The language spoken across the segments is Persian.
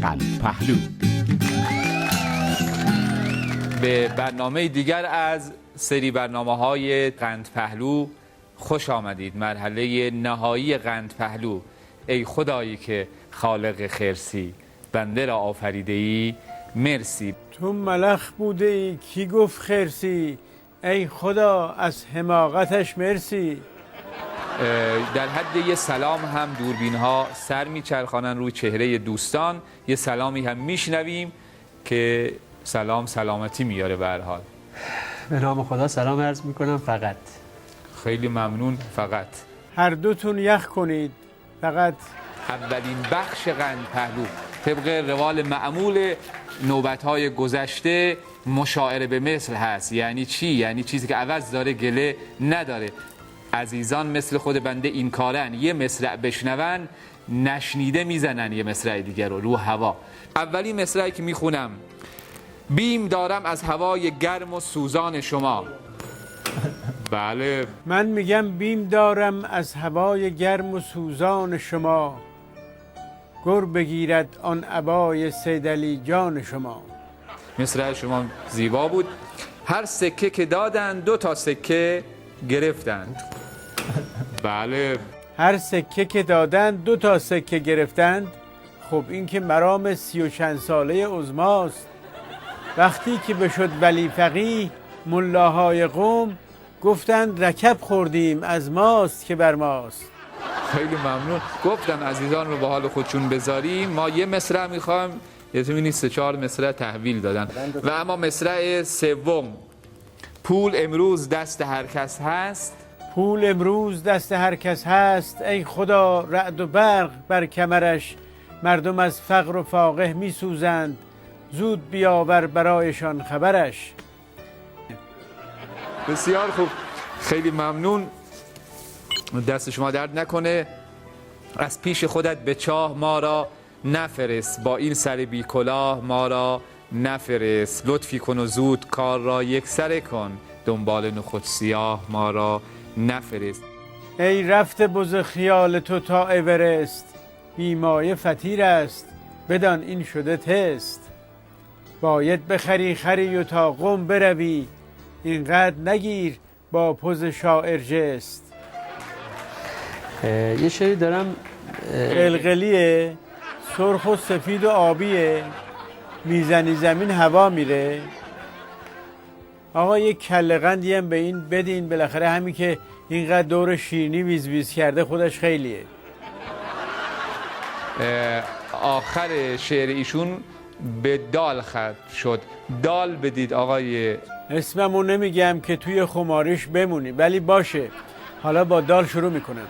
قند پهلو. به برنامه دیگر از سری برنامه‌های قند پهلو خوش آمدید. مرحله نهایی قند پهلو. ای خدایی که خالق خرسی، بنده را آفریده ای مرسی. تو ملخ بوده ای کی گفت خرسی، ای خدا از حماقتش مرسی. در حد یه سلام هم دوربین ها سر میچرخانن روی چهره دوستان. یه سلامی هم میشنویم که سلام سلامتی میاره به هر حال. به نام خدا سلام عرض میکنم. فقط خیلی ممنون. فقط هر دوتون یخ کنید. فقط اولین بخش قند پهلو طبق روال معمول نوبت‌های گذشته مشاعره به مثل هست. یعنی چی؟ یعنی چیزی که عوض داره گله نداره. عزیزان مثل خود بنده این کارن، یه مصرع بشنون نشنیده میزنن یه مصرع دیگر رو هوا. اولین مصرعی که میخونم: بیم دارم از هوای گرم و سوزان شما. بله، من میگم بیم دارم از هوای گرم و سوزان شما، گر بگیرد آن عبای سیدعلی جان شما. مصرع شما زیبا بود. هر سکه که دادند 2 تا سکه گرفتند. بله، هر سکه که دادند 2 تا سکه گرفتند. خب این که مرام 30 و چند ساله عظماست. وقتی که بشد ولی فقیه، ملاهای قوم گفتند رکب خوردیم از ماست که بر ماست. خیلی ممنون. گفتم عزیزان رو به حال خودشون بذاریم. ما یه مصرع میخوایم، یه تو می‌بینی 3-4 مصرع تحویل دادن. و اما مصرع سوم: پول امروز دست هر کس هست. پول امروز دست هر کس هست، ای خدا رعد و برق بر کمرش. مردم از فقر و فاقه می سوزند، زود بیاور برایشان خبرش. بسیار خوب، خیلی ممنون. دست شما درد نکنه. از پیش خودت به چاه ما را نفرست، با این سر بی کلاه ما را نفرست. لطفی کن و زود کار را یک سره کن، دنبال نخود سیاه ما را نفرست. ای رفته بز خیال تو تا اورست، بیمایه فطیر است بدان این شده تست. باید بخری خری و تا قم بروی، اینقدر نگیر با پز شاعر جست. یه شعری دارم قلقلیه، سرخ و سفید و آبیه، میزنی زمین هوا میره. آقا یک کله قندی هم به این بدین، بالاخره همین که اینقدر دور شیرینی ویز ویز کرده خودش خیلیه. آخر شعر ایشون به دال ختم شد. دال بدید آقای. اسممو نمیگم که توی خماریش بمونی، ولی باشه حالا با دال شروع میکنم.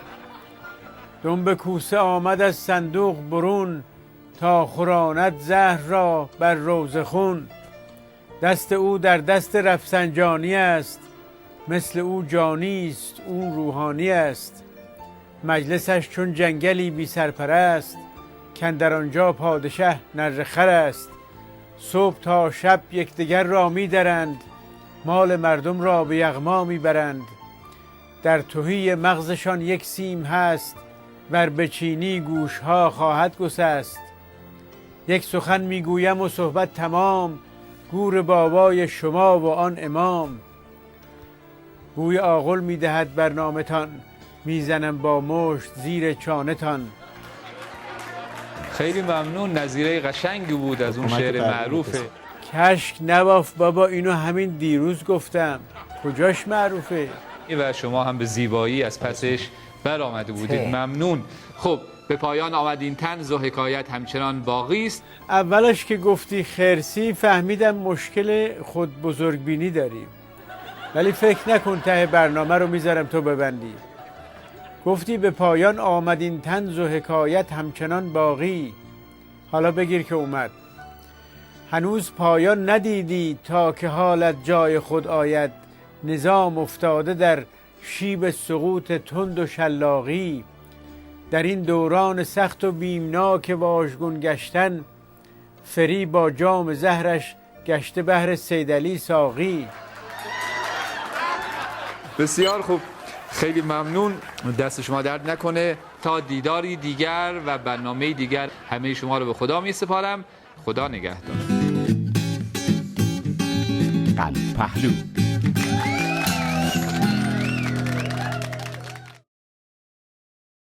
دنب کوسه آمد از صندوق برون، تا خوراند زهر را بر روز خون. دست او در دست رفسنجانی است، مثل او جانی است او روحانی است. مجلسش چون جنگلی بی سرپرست، کاندر آنجا پادشه نره خر است. صبح تا شب یکدیگر را می درند، مال مردم را به یغما می برند. در تهی مغزشان یک سیم هست، ور بچینی گوشها خواهد گسست. یک سخن میگویم و صحبت تمام، گور بابای شما و آن امام. بوی آغل میدهد برنامه تان، میزنم با مشت زیر چانه تان. خیلی ممنون. نظیره قشنگی بود از اون شعر معروفه. کشک نباف بابا، اینو همین دیروز گفتم، کجاش معروفه؟ و شما هم به زیبایی از پسش برآمده بودید. ممنون. خب به پایان آمد این طنز و حکایت همچنان باقی است. اولش که گفتی خرسی فهمیدم مشکل خود بزرگبینی داریم، ولی فکر نکن ته برنامه رو میذارم تو ببندی. گفتی به پایان آمد این طنز و حکایت همچنان باقی. حالا بگیر که اومد. هنوز پایان ندیدی تا که حالت جای خود آید. نظام افتاده در شیب سقوط تند و شلاقی. در این دوران سخت و بیمناک واژگون گشتن، فری با جام زهرش گشته بهر سیدعلی ساقی. بسیار خوب. خیلی ممنون، دست شما درد نکنه. تا دیداری دیگر و برنامه دیگر همه شما رو به خدا می سپارم. خدا نگهدار. قلب پهلو